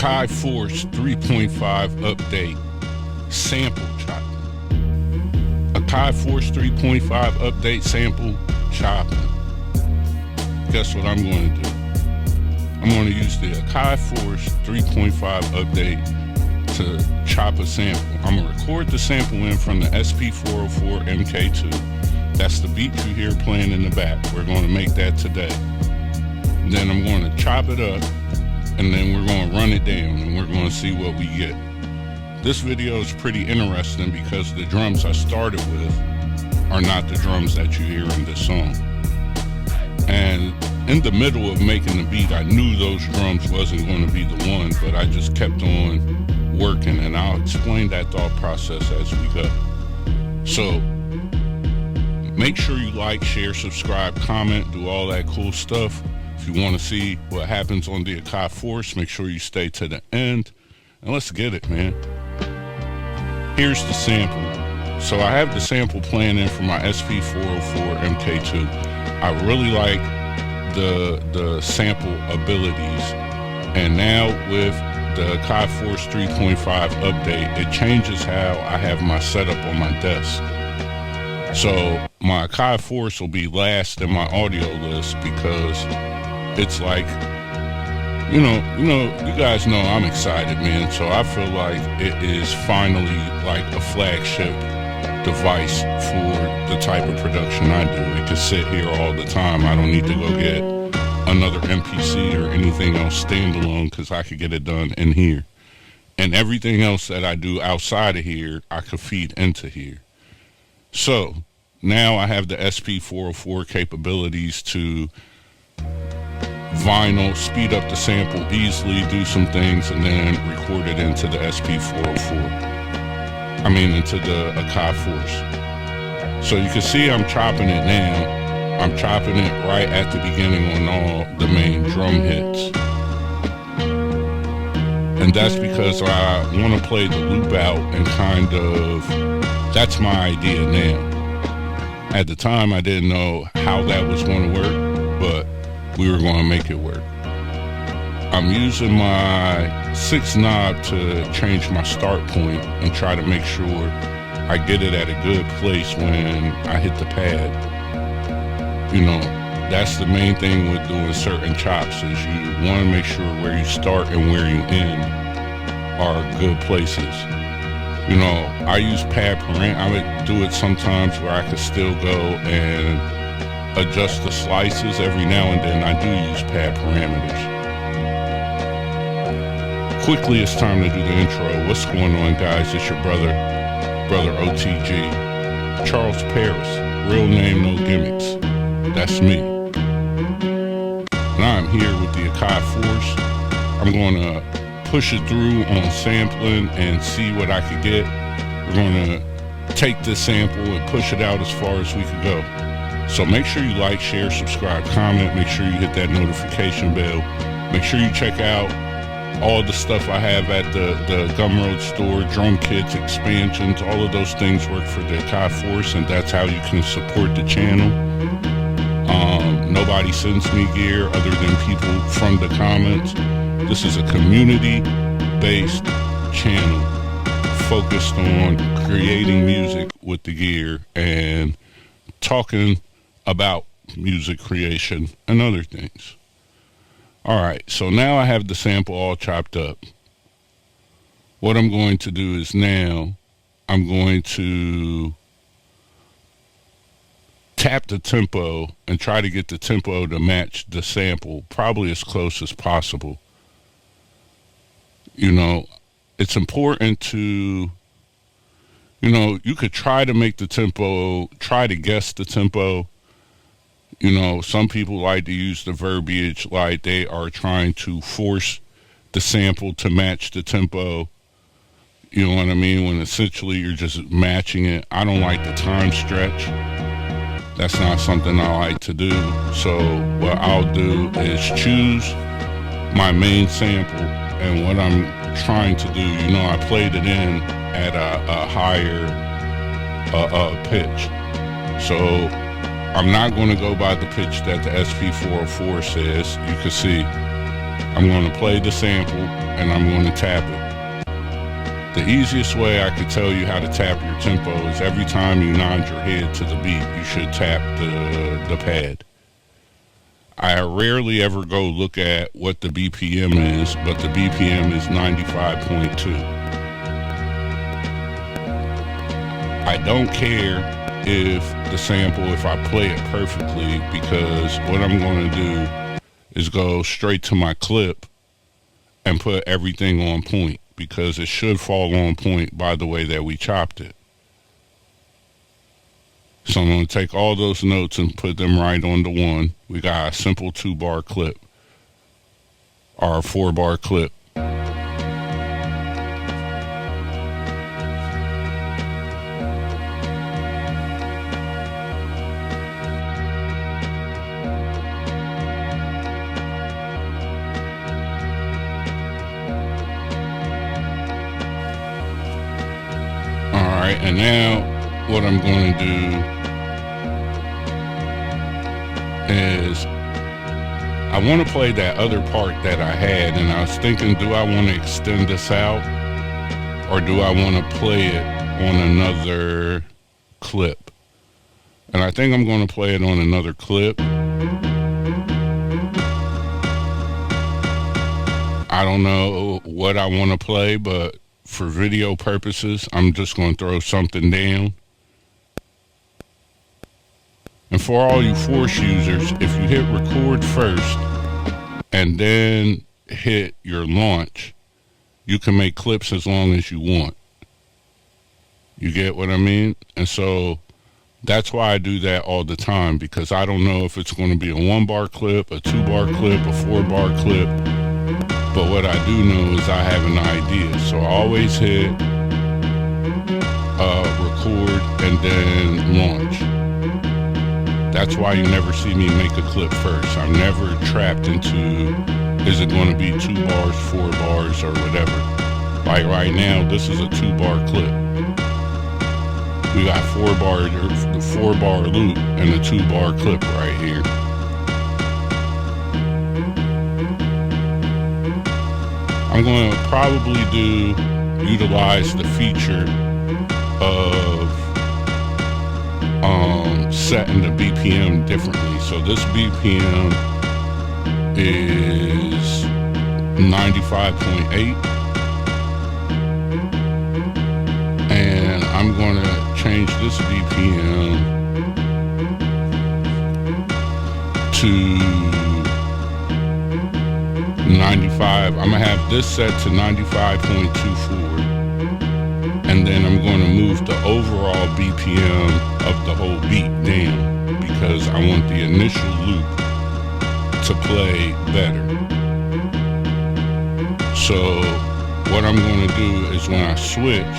Akai Force 3.5 update sample chopping. Akai Force 3.5 update sample chopping. Guess what I'm going to do? I'm going to use the Akai Force 3.5 update to chop a sample. I'm going to record the sample in from the SP404 MK2. That's the beat you hear playing in the back. We're going to make that today. Then I'm going to chop it up, and then we're going to run it down, and we're going to see what we get. This video is pretty interesting because the drums I started with are not the drums that you hear in this song. And in the middle of making the beat, I knew those drums wasn't going to be the one, but I just kept on working, and I'll explain that thought process as we go. So make sure you like, share, subscribe, comment, do all that cool stuff. If you want to see what happens on the Akai Force, make sure you stay to the end, and let's get it, man. Here's the sample. So I have the sample playing in for my SP404 MK2. I really like the sample abilities, and now with the Akai Force 3.5 update, it changes how I have my setup on my desk. So my Akai Force will be last in my audio list because it's like, you guys know I'm excited, man. So I feel like it is finally like a flagship device for the type of production I do. It can sit here all the time. I don't need to go get another MPC or anything else standalone because I could get it done in here. And everything else that I do outside of here, I could feed into here. So now I have the SP404 capabilities to vinyl, speed up the sample easily, do some things, and then record it into the SP404. Into the Akai Force. So you can see I'm chopping it now. I'm chopping it right at the beginning on all the main drum hits. And that's because I want to play the loop out and kind of, that's my idea now. At the time I didn't know how that was going to work, but we were going to make it work. I'm using my 6 knob to change my start point and try to make sure I get it at a good place when I hit the pad. That's the main thing with doing certain chops is you want to make sure where you start and where you end are good places. I use pad parameters. I would do it sometimes where I could still go and adjust the slices every now and then. I do use pad parameters. Quickly, it's time to do the intro. What's going on, guys? It's your brother OTG, Charles Paris, real name, no gimmicks. That's me. And I'm here with the Akai Force. I'm going to push it through on sampling and see what I could get. We're going to take this sample and push it out as far as we could go. So make sure you like, share, subscribe, comment. Make sure you hit that notification bell. Make sure you check out all the stuff I have at the Gumroad store, drum kits, expansions, all of those things work for the Akai Force, and that's how you can support the channel. Nobody sends me gear other than people from the comments. This is a community-based channel focused on creating music with the gear and talking about music creation and other things. Alright, so now I have the sample all chopped up. What I'm going to do is now I'm going to tap the tempo and try to get the tempo to match the sample, probably as close as possible. It's important to, you could try to make the tempo, try to guess the tempo. Some people like to use the verbiage like they are trying to force the sample to match the tempo. You know what I mean? When essentially you're just matching it. I don't like the time stretch. That's not something I like to do. So what I'll do is choose my main sample, and what I'm trying to do, I played it in at a higher pitch. So I'm not going to go by the pitch that the SP404 says. You can see I'm going to play the sample and I'm going to tap it. The easiest way I could tell you how to tap your tempo is every time you nod your head to the beat, you should tap the pad. I rarely ever go look at what the BPM is, but the BPM is 95.2. I don't care if I play it perfectly, because what I'm going to do is go straight to my clip and put everything on point, because it should fall on point by the way that we chopped it. So I'm going to take all those notes and put them right on the one. We got a simple 2-bar clip, or a 4-bar clip. Alright, and now what I'm going to do is I want to play that other part that I had, and I was thinking, do I want to extend this out, or do I want to play it on another clip? And I think I'm going to play it on another clip. I don't know what I want to play, but for video purposes, I'm just going to throw something down. And for all you Force users, if you hit record first and then hit your launch, you can make clips as long as you want. You get what I mean? And so that's why I do that all the time, because I don't know if it's going to be a 1-bar clip, a 2-bar clip, a 4-bar clip. But what I do know is I have an idea. So I always hit record and then launch. That's why you never see me make a clip first. I'm never trapped into, is it going to be 2 bars, 4 bars, or whatever. Like right now, this is a 2-bar clip. We got 4-bar loop and a 2-bar clip right here. I'm going to probably utilize the feature of setting the BPM differently. So this BPM is 95.8, and I'm going to change this BPM to 95. I'm going to have this set to 95.24, and then I'm going to move the overall BPM of the whole beat down, because I want the initial loop to play better. So what I'm going to do is when I switch,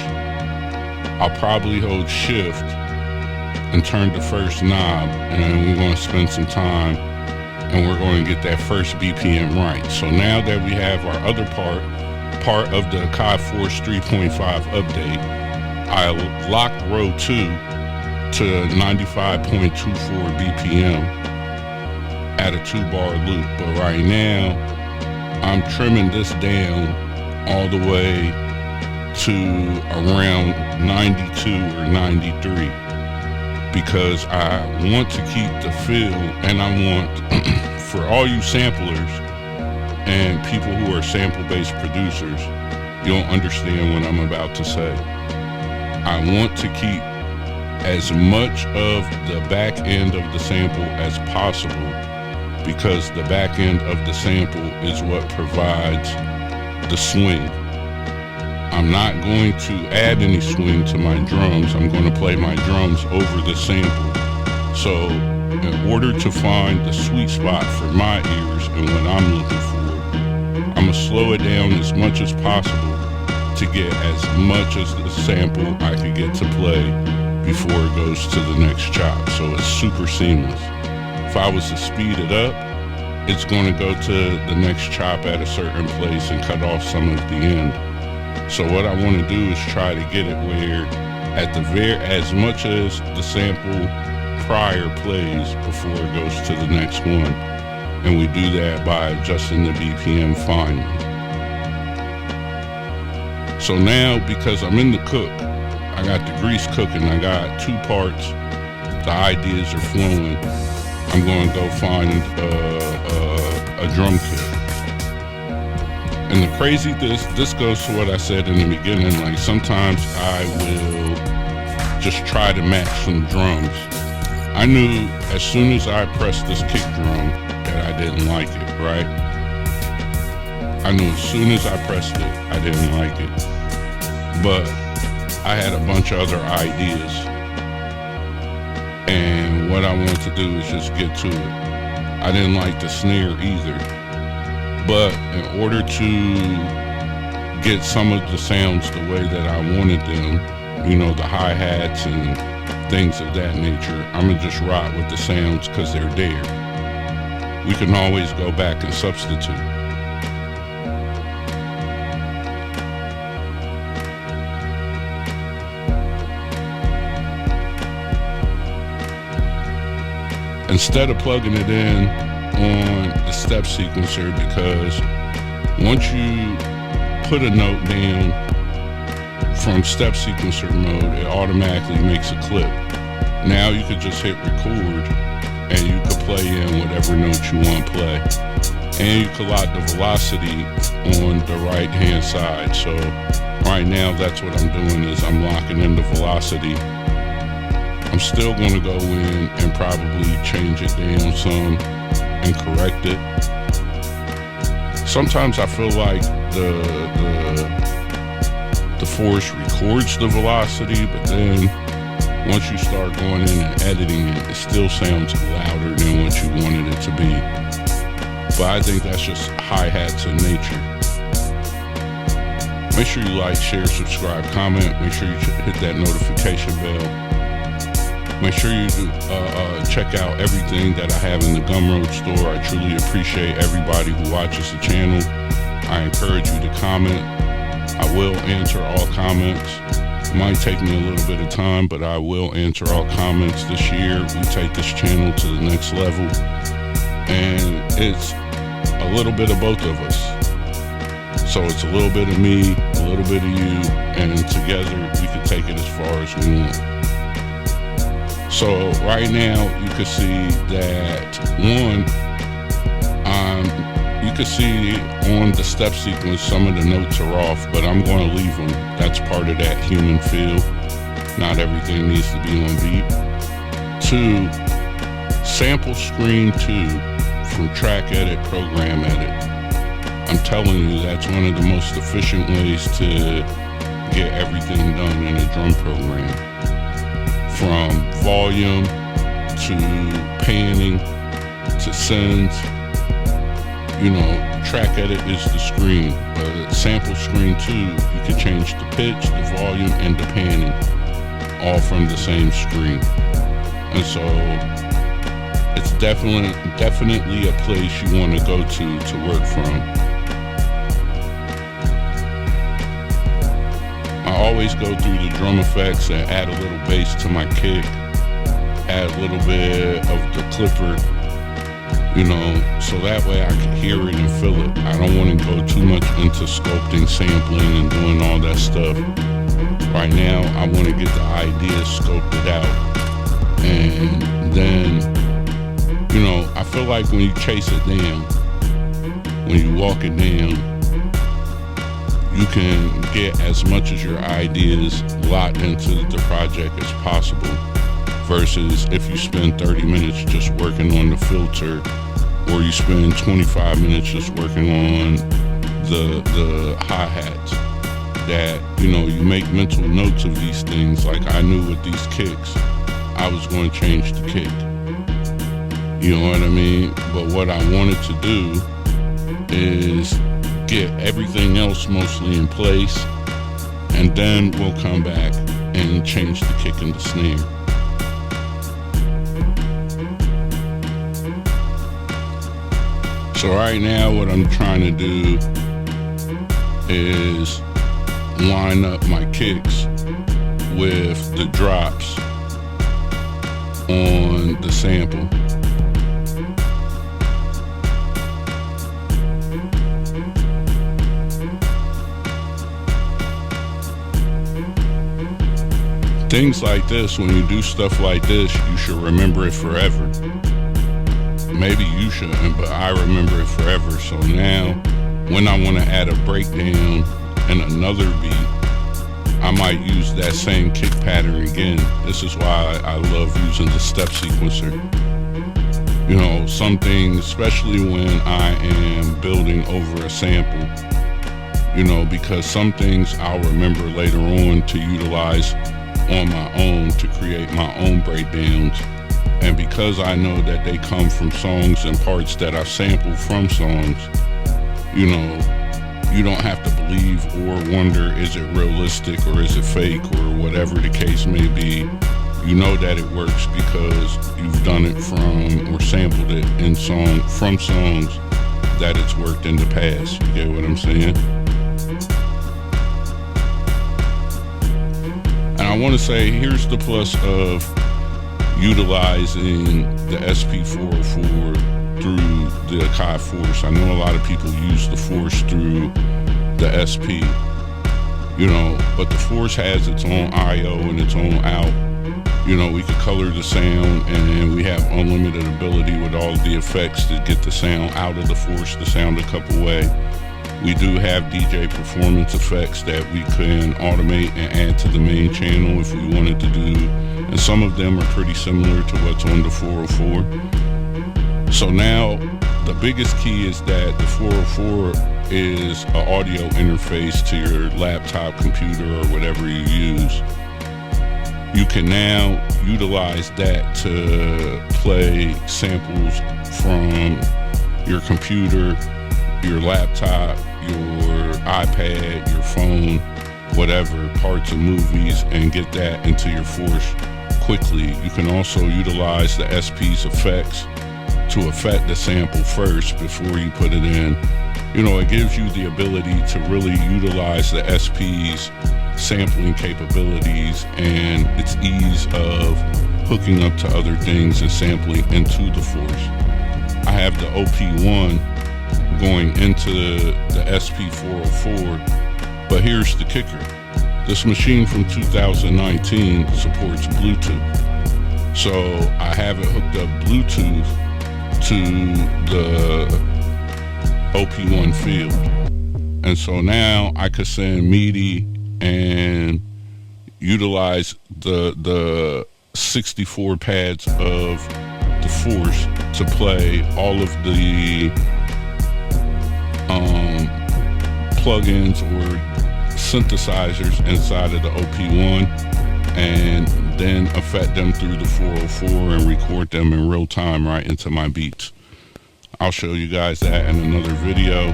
I'll probably hold shift and turn the first knob, and we're going to spend some time and we're going to get that first BPM right. So now that we have our other part of the Akai Force 3.5 update, I locked row 2 to 95.24 BPM at a 2-bar loop. But right now, I'm trimming this down all the way to around 92 or 93, because I want to keep the feel, and I want, for all you samplers and people who are sample-based producers, you'll understand what I'm about to say. I want to keep as much of the back end of the sample as possible, because the back end of the sample is what provides the swing. I'm not going to add any swing to my drums. I'm going to play my drums over the sample. So in order to find the sweet spot for my ears and what I'm looking for, I'm going to slow it down as much as possible to get as much as the sample I could get to play before it goes to the next chop. So it's super seamless. If I was to speed it up, it's going to go to the next chop at a certain place and cut off some of the end. So what I want to do is try to get it where at the as much as the sample prior plays before it goes to the next one, And we do that by adjusting the BPM finely. So now, because I'm in the cook, I got the grease cooking, I got 2 parts, the ideas are flowing, I'm going to go find a drum kit. And the crazy, this goes to what I said in the beginning, like sometimes I will just try to match some drums. I knew as soon as I pressed this kick drum that I didn't like it, right? I knew as soon as I pressed it, I didn't like it. But I had a bunch of other ideas. And what I wanted to do is just get to it. I didn't like the snare either. But in order to get some of the sounds the way that I wanted them, you know, the hi-hats and things of that nature, I'm gonna just rock with the sounds because they're there. We can always go back and substitute. Instead of plugging it in on the step sequencer, because once you put a note down from step sequencer mode, it automatically makes a clip. Now you could just hit record and you could play in whatever note you want to play. And you could lock the velocity on the right hand side. So right now that's what I'm doing, is I'm locking in the velocity. I'm still going to go in and probably change it down some and correct it. Sometimes I feel like the force records the velocity, but then once you start going in and editing it, it still sounds louder than what you wanted it to be. But I think that's just hi-hats in nature. Make sure you like, share, subscribe, comment. Make sure you hit that notification bell. Make sure you check out everything that I have in the Gumroad store. I truly appreciate everybody who watches the channel. I encourage you to comment. I will answer all comments. It might take me a little bit of time, but I will answer all comments this year. We take this channel to the next level. And it's a little bit of both of us. So it's a little bit of me, a little bit of you, and together we can take it as far as we want. So right now you can see that you can see on the step sequence some of the notes are off, but I'm going to leave them. That's part of that human feel. Not everything needs to be on beat. 2, sample screen 2 from track edit, program edit. I'm telling you, that's one of the most efficient ways to get everything done in a drum program. From volume to panning to sends, you know, track edit is the screen. Sample screen 2, you can change the pitch, the volume, and the panning, all from the same screen. And so it's definitely a place you want to go to work from. I always go through the drum effects and add a little bass to my kick, add a little bit of the clipper, you know, so that way I can hear it and feel it. I don't want to go too much into sculpting, sampling, and doing all that stuff. Right now, I want to get the idea sculpted out. And then, you know, I feel like when you chase it down, when you walk it down, you can get as much as your ideas locked into the project as possible, versus if you spend 30 minutes just working on the filter, or you spend 25 minutes just working on the hi-hats. That, you know, you make mental notes of these things. Like I knew with these kicks, I was going to change the kick. You know what I mean? But what I wanted to do is get everything else mostly in place, and then we'll come back and change the kick and the snare. So right now what I'm trying to do is line up my kicks with the drops on the sample. things like this, when you do stuff like this, you should remember it forever. Maybe you shouldn't, but I remember it forever. So now when I want to add a breakdown and another beat, I might use that same kick pattern again. This is why I love using the step sequencer. You know, some things, especially when I am building over a sample, you know, because some things I'll remember later on to utilize on my own to create my own breakdowns. And because I know that they come from songs and parts that I sampled from songs, you know, you don't have to believe or wonder, is it realistic or is it fake or whatever the case may be. You know that it works because you've done it from or sampled it from songs that it's worked in the past. You get what I'm saying? And I want to say, here's the plus of utilizing the SP404 through the Akai Force. I know a lot of people use the Force through the SP, you know, but the Force has its own IO and its own out. You know, we could color the sound, and we have unlimited ability with all of the effects to get the sound out of the Force to sound a couple way. We do have DJ performance effects that we can automate and add to the main channel if we wanted to do, and some of them are pretty similar to what's on the 404. So now the biggest key is that the 404 is an audio interface to your laptop, computer, or whatever you use. You can now utilize that to play samples from your computer, your laptop, your iPad, your phone, whatever, parts of movies, and get that into your Force quickly. You can also utilize the SP's effects to affect the sample first before you put it in. You know, it gives you the ability to really utilize the SP's sampling capabilities and its ease of hooking up to other things and sampling into the Force. I have the OP1 going into the SP404, but here's the kicker. This machine from 2019 supports Bluetooth. So I have it hooked up Bluetooth to the OP1 field. And so now I could send MIDI and utilize the 64 pads of the Force to play all of the plugins or synthesizers inside of the OP1, and then affect them through the 404 and record them in real time right into my beats. I'll show you guys that in another video.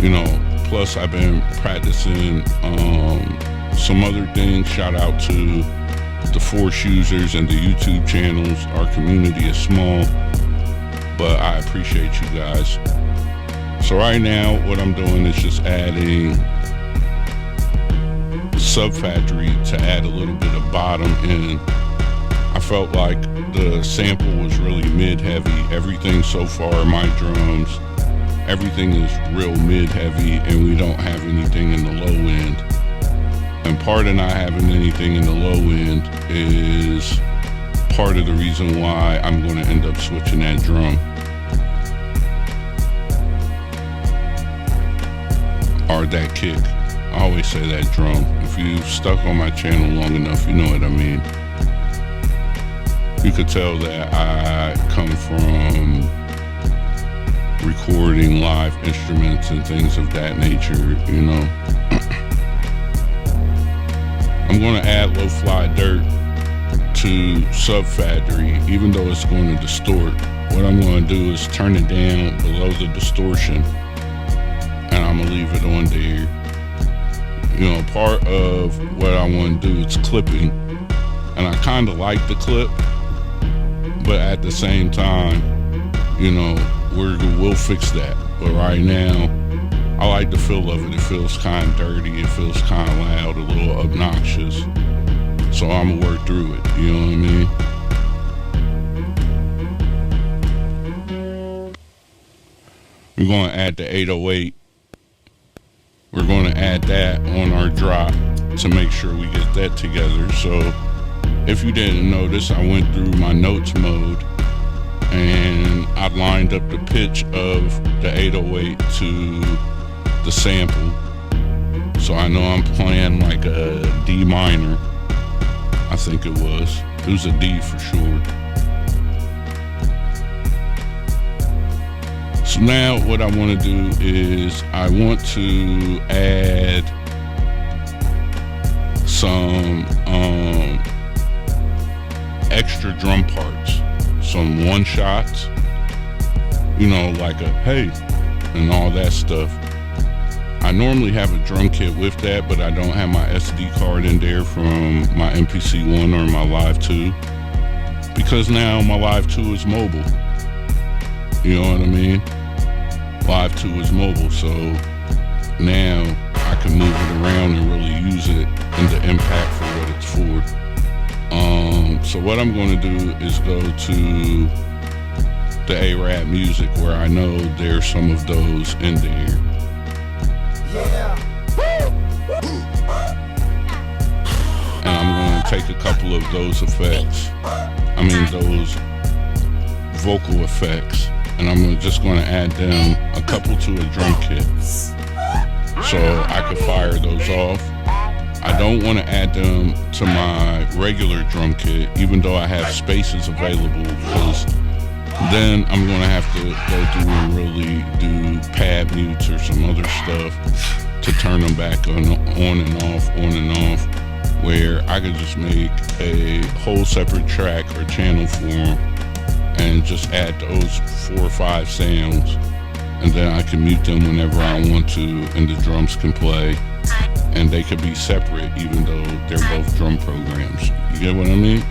You know, plus I've been practicing some other things. Shout out to the Force users and the YouTube channels. Our community is small, but I appreciate you guys. So right now what I'm doing is just adding Subfactory to add a little bit of bottom in. I felt like the sample was really mid-heavy. Everything so far, my drums, everything is real mid-heavy, and we don't have anything in the low end. And part of not having anything in the low end is part of the reason why I'm going to end up switching that drum. Or that kick. I always say that drum. If you've stuck on my channel long enough, you know what I mean. You could tell that I come from recording live instruments and things of that nature, you know. I'm going to add Low Fly Dirt to Subfactory, even though it's going to distort. What I'm going to do is turn it down below the distortion, and I'm going to leave it on there. You know, part of what I want to do is clipping, and I kind of like the clip, but at the same time, you know, we'll fix that. But right now, I like the feel of it. It feels kind of dirty. It feels kind of loud, a little obnoxious. So I'm gonna work through it. You know what I mean? We're gonna add the 808. We're going to add that on our drop. to make sure we get that together. So if you didn't notice, I went through my notes mode and I lined up the pitch of the 808 to the sample. So I know I'm playing like a D minor. I think it was a D for sure. So now what I want to do is I want to add some extra drum parts, some one shots, you know, like a hey and all that stuff. I normally have a drum kit with that, but I don't have my SD card in there from my MPC-1 or my Live 2, because now my Live 2 is mobile. You know what I mean? Live 2 is mobile, so now I can move it around and really use it in the impact for what it's for. So what I'm going to do is go to the A-Rap music, where I know there's some of those in there. And I'm going to take a couple of those effects, those vocal effects, and I'm just going to add them a couple to a drum kit so I could fire those off. I don't want to add them to my regular drum kit, even though I have spaces available, because then I'm going to have to go through and really do pad mutes or some other stuff to turn them back on and off, where I could just make a whole separate track or channel for them and just add those 4 or 5 sounds, and then I can mute them whenever I want to, and the drums can play, and they could be separate even though they're both drum programs. You get what I mean?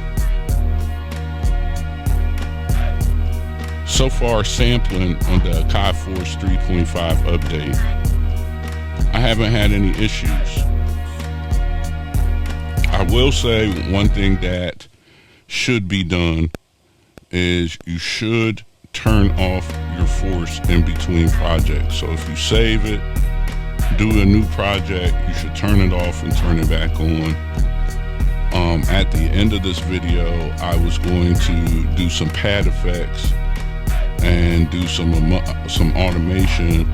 So far, sampling on the Akai Force 3.5 update, I haven't had any issues. I will say one thing that should be done is you should turn off your force in between projects. So if you save it, do a new project, you should turn it off and turn it back on. At the end of this video, I was going to do some pad effects and do some automation.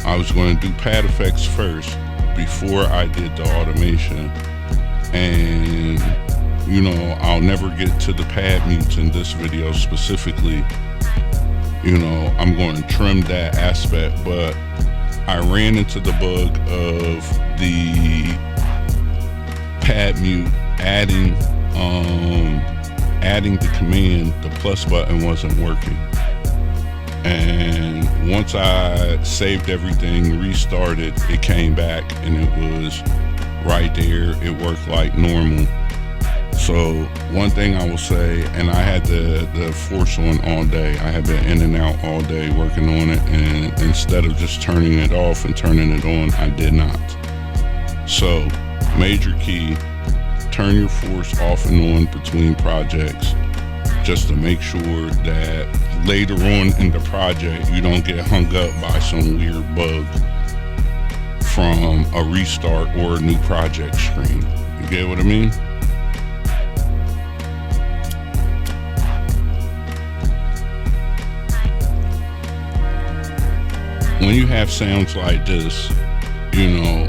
I was going to do pad effects first before I did the automation, and you know, I'll never get to the pad mutes in this video specifically. You know, I'm going to trim that aspect, but I ran into the bug of the pad mute adding the command, the plus button wasn't working. And once I saved everything, restarted, it came back and it was right there. It worked like normal. So one thing I will say, and I had the force on all day. I have been in and out all day working on it, and instead of just turning it off and turning it on, I did not. So major key, turn your force off and on between projects, just to make sure that later on in the project you don't get hung up by some weird bug from a restart or a new project screen. You get what I mean? When you have sounds like this, you know,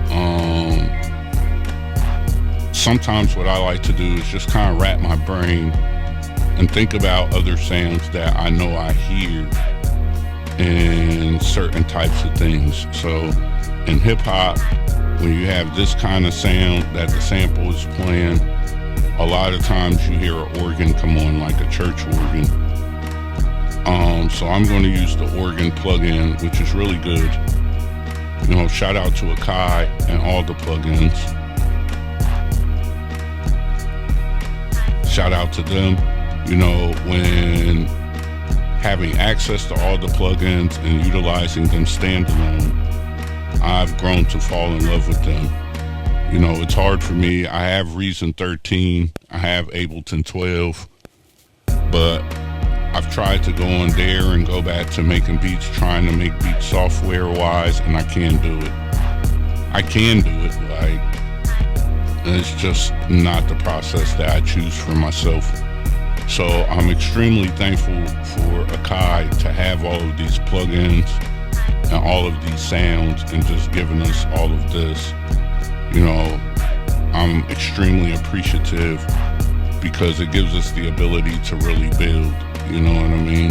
sometimes what I like to do is just kind of wrap my brain and think about other sounds that I know I hear in certain types of things. So in hip hop, when you have this kind of sound that the sample is playing, a lot of times you hear an organ come on, like a church organ. So I'm going to use the organ plugin, which is really good. You know, shout out to Akai and all the plugins. Shout out to them. You know, when having access to all the plugins and utilizing them standalone, I've grown to fall in love with them. You know, it's hard for me. I have Reason 13, I have Ableton 12, but I've tried to go on there and go back to making beats, trying to make beats software wise, and I can't do it. I can do it, like, and it's just not the process that I choose for myself. So I'm extremely thankful for Akai to have all of these plugins and all of these sounds and just giving us all of this. You know, I'm extremely appreciative because it gives us the ability to really build, you know what I mean?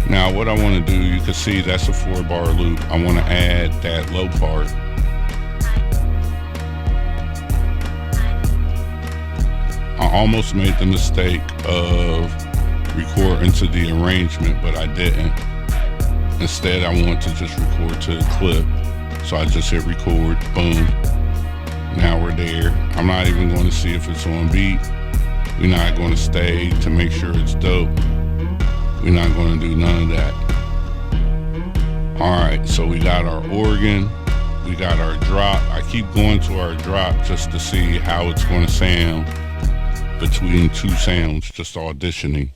Now what I want to do, you can see that's a 4-bar loop. I want to add that low part. I almost made the mistake of recording to the arrangement, but I didn't. Instead, I want to just record to the clip. So I just hit record, boom. Now we're there. I'm not even going to see if it's on beat. We're not going to stay to make sure it's dope. We're not going to do none of that. All right, so we got our organ. We got our drop. I keep going to our drop just to see how it's going to sound between two sounds, just auditioning.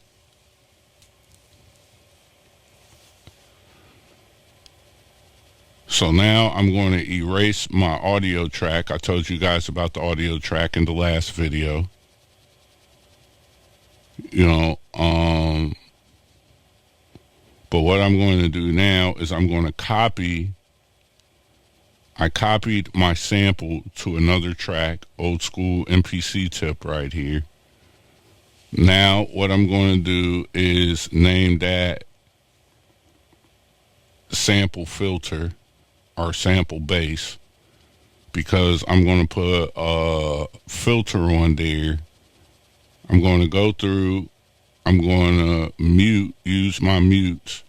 So now I'm going to erase my audio track. I told you guys about the audio track in the last video. You know, but what I'm going to do now is I'm going to copy. I copied my sample to another track, old school MPC tip right here. Now what I'm going to do is name that sample filter or sample base, because I'm going to put a filter on there. I'm going to go through, I'm going to use my mutes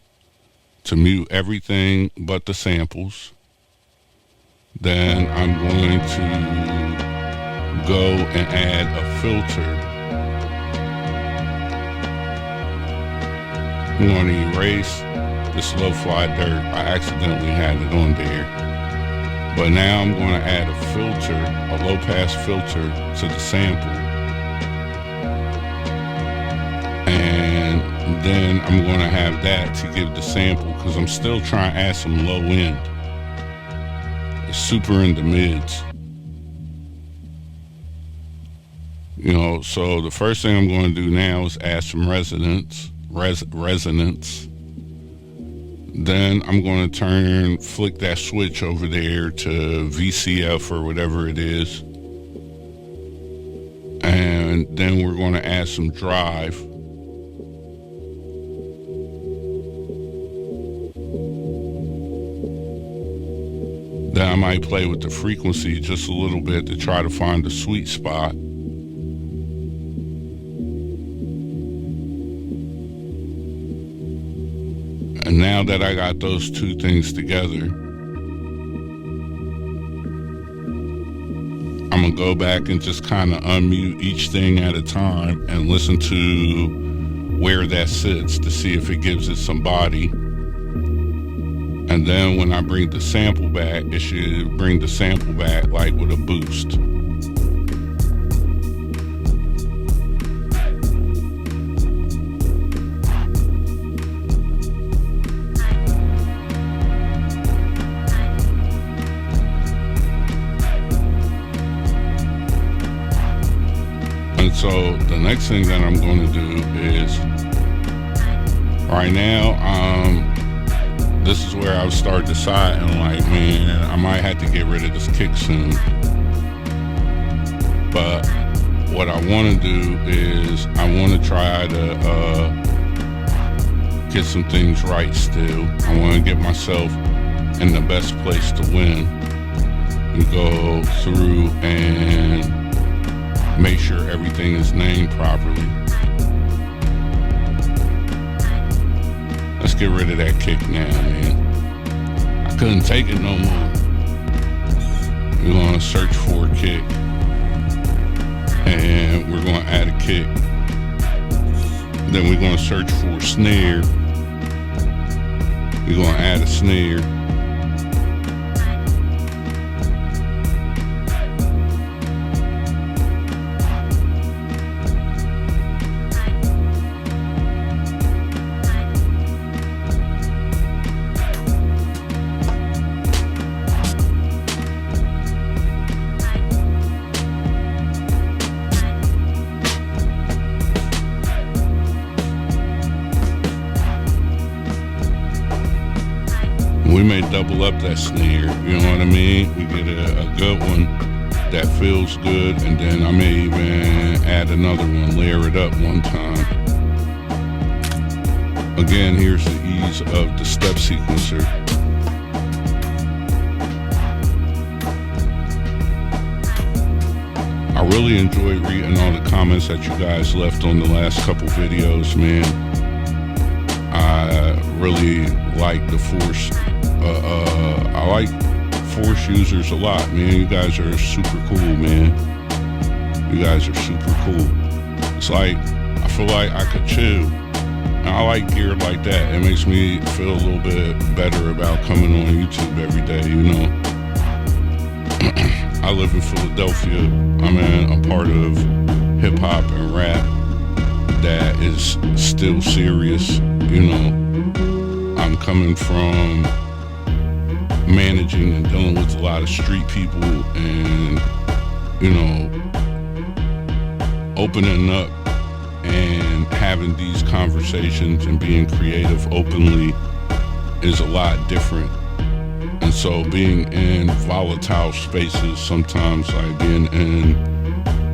to mute everything but the samples. Then I'm going to go and add a filter. I'm going to erase this low fly dirt. I accidentally had it on there. But now I'm going to add a filter, a low pass filter to the sample. And then I'm going to have that to give the sample, because I'm still trying to add some low end. It's super in the mids. You know, so the first thing I'm going to do now is add some resonance. Then I'm going to flick that switch over there to VCF or whatever it is. And then we're going to add some drive. Then I might play with the frequency just a little bit to try to find the sweet spot. And now that I got those two things together, I'm going to go back and just kind of unmute each thing at a time and listen to where that sits to see if it gives it some body. And then when I bring the sample back, it should bring the sample back like with a boost. So the next thing that I'm going to do is, right now, this is where I'll start deciding, like, man, I might have to get rid of this kick soon. But what I want to do is I want to try to get some things right still. I want to get myself in the best place to win and go through and make sure everything is named properly. Let's get rid of that kick now, man. I couldn't take it no more. We're going to search for a kick. And we're going to add a kick. Then we're going to search for a snare. We're going to add a snare. we may double up that snare, you know what I mean? We get a good one that feels good, and then I may even add another one, layer it up one time. Again, here's the ease of the step sequencer. I really enjoyed reading all the comments that you guys left on the last couple videos, man. I really like the Force. I like Force users a lot, man. You guys are super cool, man. You guys are super cool. It's like, I feel like I could chill. And I like gear like that. It makes me feel a little bit better about coming on YouTube every day, you know. I live in Philadelphia. I'm a part of hip hop and rap that is still serious, you know. I'm coming from managing and dealing with a lot of street people, and, you know, opening up and having these conversations and being creative openly is a lot different. And so being in volatile spaces, sometimes like being in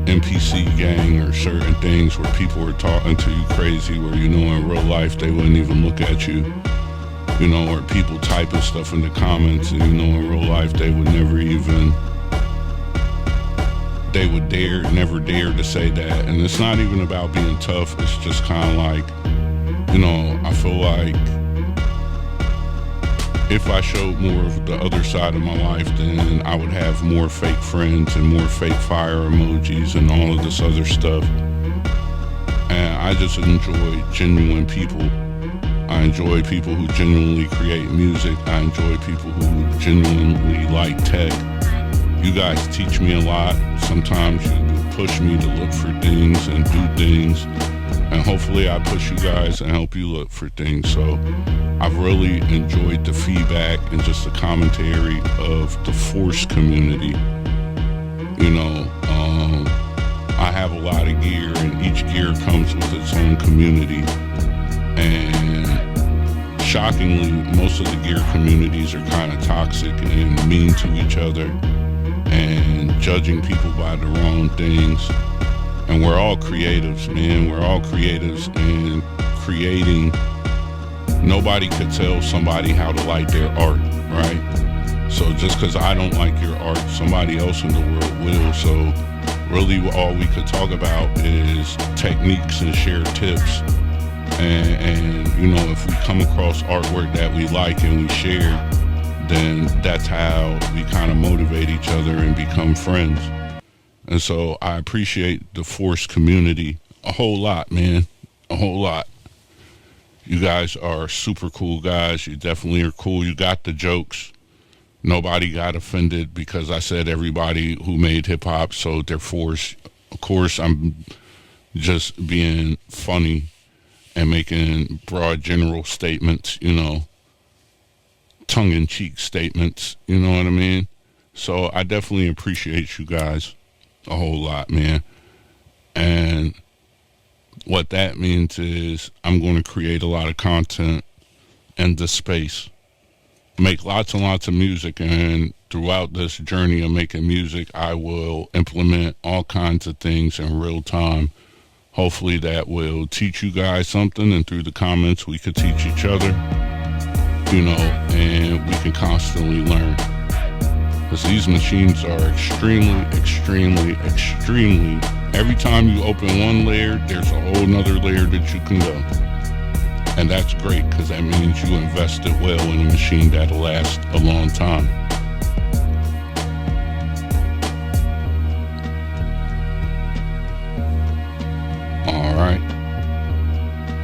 NPC gang or certain things where people are talking to you crazy, where, you know, in real life they wouldn't even look at you, you know, or people typing stuff in the comments, and, you know, in real life they would never even, they would never dare to say that. And it's not even about being tough. It's just kind of like, you know, I feel like if I showed more of the other side of my life, then I would have more fake friends and more fake fire emojis and all of this other stuff. And I just enjoy genuine people. I enjoy people who genuinely create music. I enjoy people who genuinely like tech. You guys teach me a lot. Sometimes you push me to look for things and do things. And hopefully I push you guys and help you look for things. So I've really enjoyed the feedback and just the commentary of the Force community. You know, I have a lot of gear, and each gear comes with its own community. And shockingly, most of the gear communities are kind of toxic and mean to each other and judging people by the wrong things. And we're all creatives, man. We're all creatives, and creating, nobody could tell somebody how to like their art, right? So just because I don't like your art, somebody else in the world will. So really all we could talk about is techniques and share tips. And you know, if we come across artwork that we like and we share, then that's how we kind of motivate each other and become friends. And so I appreciate the Force community a whole lot, man. A whole lot. You guys are super cool guys. You definitely are cool. You got the jokes. Nobody got offended because I said everybody who made hip hop, so they're Force. Of course, I'm just being funny and making broad general statements, you know, tongue-in-cheek statements, you know what I mean? So I definitely appreciate you guys a whole lot, man. And what that means is I'm going to create a lot of content in this space, make lots and lots of music, and throughout this journey of making music, I will implement all kinds of things in real time. Hopefully that will teach you guys something, and through the comments we could teach each other, you know, and we can constantly learn. Because these machines are extremely, every time you open one layer, there's a whole nother layer that you can go. And that's great, because that means you invested well in a machine that'll last a long time. All right.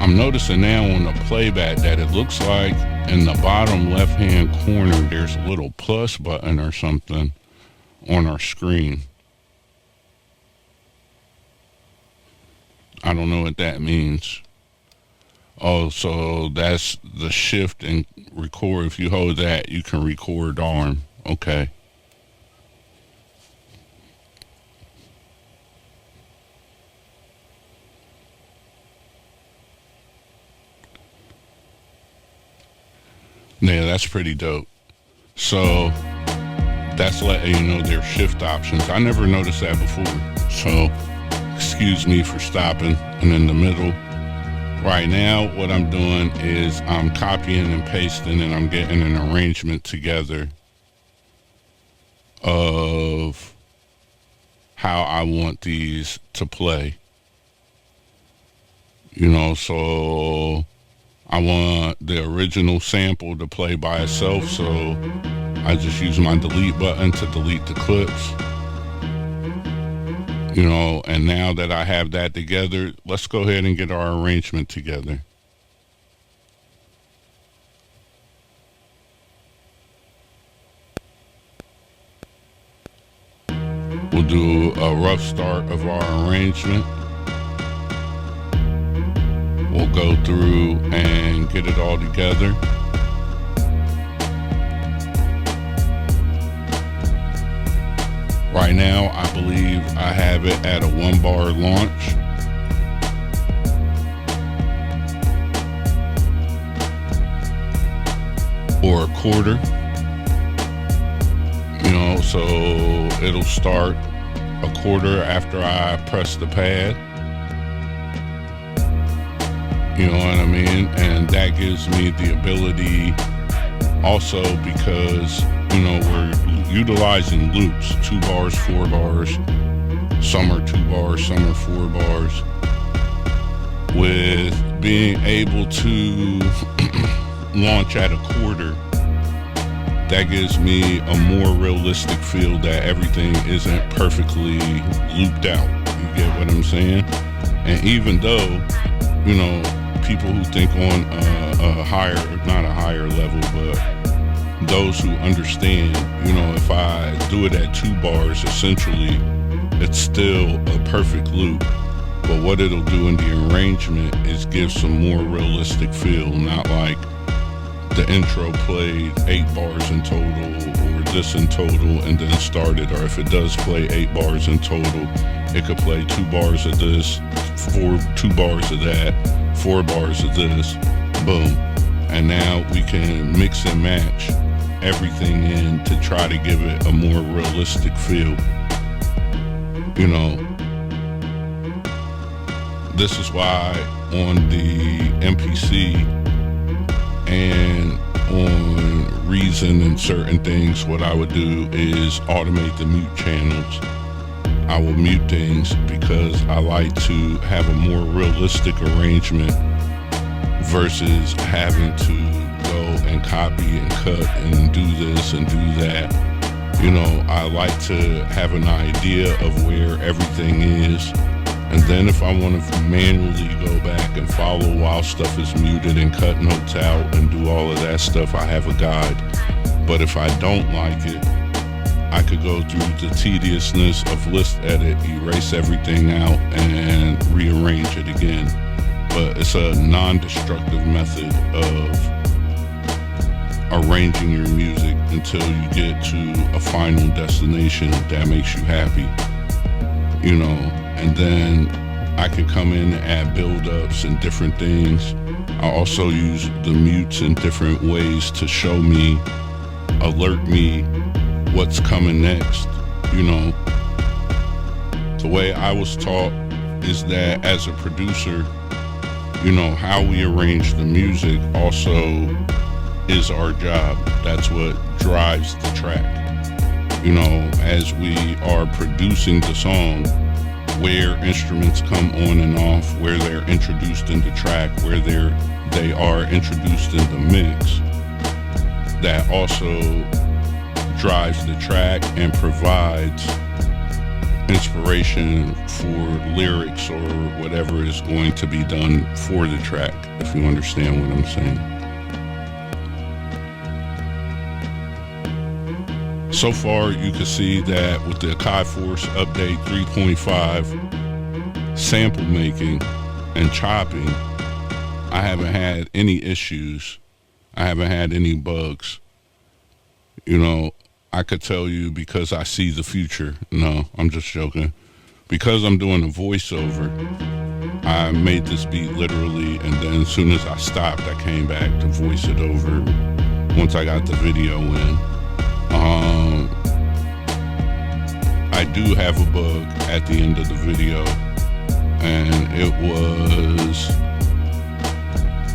I'm noticing now on the playback that it looks like in the bottom left-hand corner, there's a little plus button or something on our screen. I don't know what that means. Oh, so that's the shift and record. If you hold that, you can record arm. Okay. Yeah, that's pretty dope. So that's letting you know their shift options. I never noticed that before. So excuse me for stopping and in the middle. Right now, what I'm doing is I'm copying and pasting, and I'm getting an arrangement together of how I want these to play. So I want the original sample to play by itself, so I just use my delete button to delete the clips. And now that I have that together, let's go ahead and get our arrangement together. We'll do a rough start of our arrangement. We'll go through and get it all together. Right now, I believe I have it at a 1-bar launch. Or a quarter. So it'll start a quarter after I press the pad. You know what I mean? And that gives me the ability also because, we're utilizing loops, 2 bars, 4 bars, some are 2 bars, some are 4 bars. With being able to launch at a quarter, that gives me a more realistic feel that everything isn't perfectly looped out. You get what I'm saying? And even though, people who think on a higher, not a higher level, but those who understand, if I do it at 2 bars, essentially, it's still a perfect loop. But what it'll do in the arrangement is give some more realistic feel, not like the intro played 8 bars in total, or this in total, and then started. Or if it does play 8 bars in total, it could play 2 bars of this, 2 bars of that, 4 bars of this, boom. And now we can mix and match everything in to try to give it a more realistic feel. This is why on the MPC and on Reason and certain things, what I would do is automate the mute channels. I will mute things because I like to have a more realistic arrangement versus having to go and copy and cut and do this and do that. I like to have an idea of where everything is. And then if I want to manually go back and follow while stuff is muted and cut notes out and do all of that stuff, I have a guide. But if I don't like it, I could go through the tediousness of list edit, erase everything out, and rearrange it again. But it's a non-destructive method of arranging your music until you get to a final destination that makes you happy. And then I could come in and add build-ups and different things. I also use the mutes in different ways to show me, alert me what's coming next. The way I was taught is that as a producer, how we arrange the music also is our job. That's what drives the track. As we are producing the song, where instruments come on and off, where they're introduced in the track, where they are introduced in the mix, that also drives the track and provides inspiration for lyrics or whatever is going to be done for the track, if you understand what I'm saying. So far, you can see that with the Akai Force Update 3.5, sample making and chopping, I haven't had any issues. I haven't had any bugs. I could tell you because I see the future. No, I'm just joking. Because I'm doing a voiceover, I made this beat literally, and then as soon as I stopped, I came back to voice it over once I got the video in. I do have a bug at the end of the video, and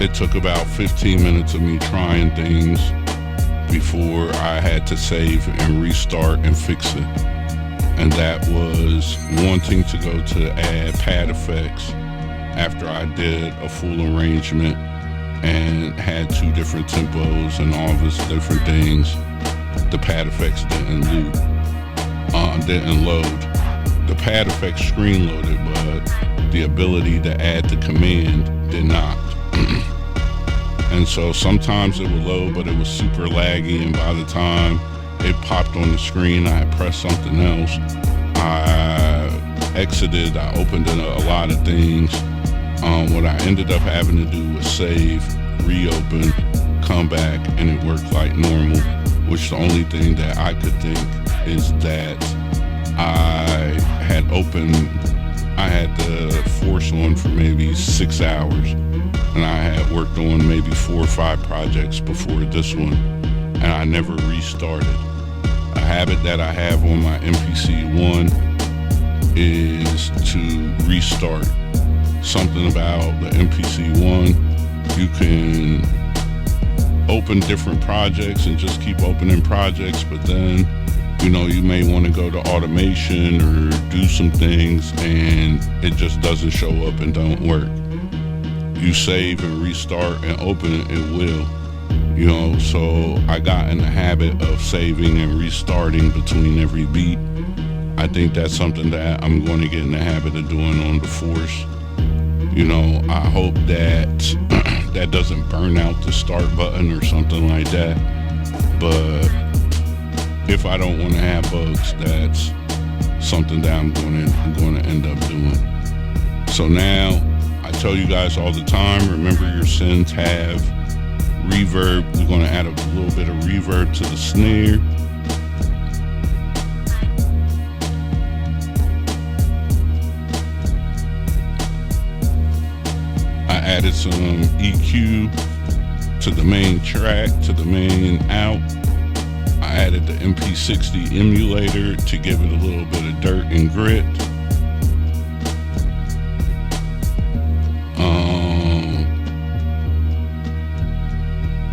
it took about 15 minutes of me trying things before I had to save and restart and fix it. And that was wanting to go to add pad effects after I did a full arrangement and had 2 different tempos and all this different things. The pad effects didn't load. The pad effects screen loaded, but the ability to add the command did not. And so sometimes it would load, but it was super laggy, and by the time it popped on the screen, I had pressed something else. I exited, I opened a lot of things. What I ended up having to do was save, reopen, come back, and it worked like normal, which the only thing that I could think is that I had the Force on for maybe 6 hours, and I had worked on maybe 4 or 5 projects before this one, and I never restarted. A habit that I have on my MPC-1 is to restart. Something about the MPC-1, you can open different projects and just keep opening projects, but then you may want to go to automation or do some things and it just doesn't show up and don't work. You save and restart and open it, it will. So I got in the habit of saving and restarting between every beat. I think that's something that I'm going to get in the habit of doing on the Force. I hope that that doesn't burn out the start button or something like that. But if I don't want to have bugs, that's something that I'm going to end up doing. So now I tell you guys all the time, remember your synths have reverb. We're going to add a little bit of reverb to the snare. I added some EQ to the main track, to the main out. I added the MP60 emulator to give it a little bit of dirt and grit.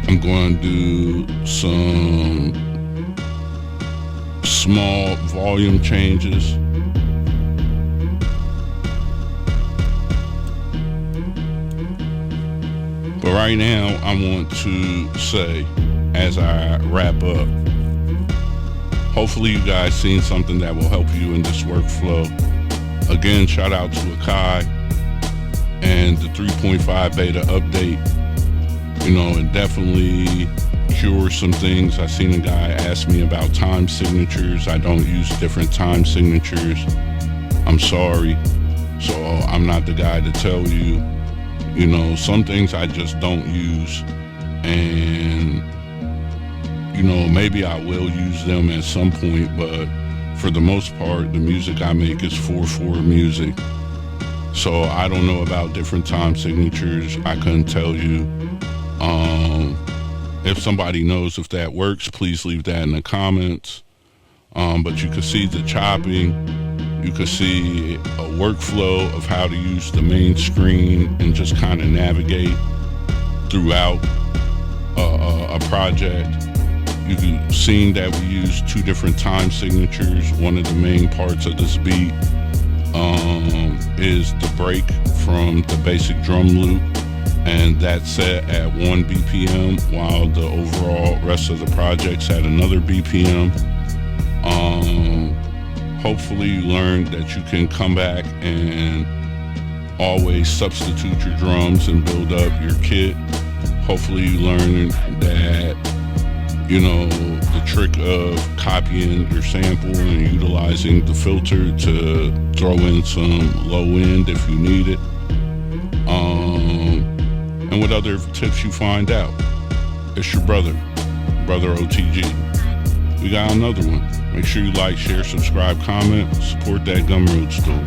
I'm going to do some small volume changes. But right now, I want to say, as I wrap up, hopefully you guys seen something that will help you in this workflow. Again, shout out to Akai and the 3.5 beta update. It definitely cures some things. I seen a guy ask me about time signatures. I don't use different time signatures. I'm sorry. So I'm not the guy to tell you. Some things I just don't use, and maybe I will use them at some point, but for the most part, the music I make is 4/4 music. So I don't know about different time signatures. I couldn't tell you. If somebody knows if that works, please leave that in the comments. But you can see the chopping. You can see a workflow of how to use the main screen and just kind of navigate throughout a project. You can see that we use 2 different time signatures. One of the main parts of this beat is the break from the basic drum loop, and that's set at 1 BPM, while the overall rest of the project's at another BPM. Hopefully you learned that you can come back and always substitute your drums and build up your kit. Hopefully you learned that, the trick of copying your sample and utilizing the filter to throw in some low end if you need it. And what other tips you find out. It's your brother OTG. We got another one. Make sure you like, share, subscribe, comment, support that Gumroad store.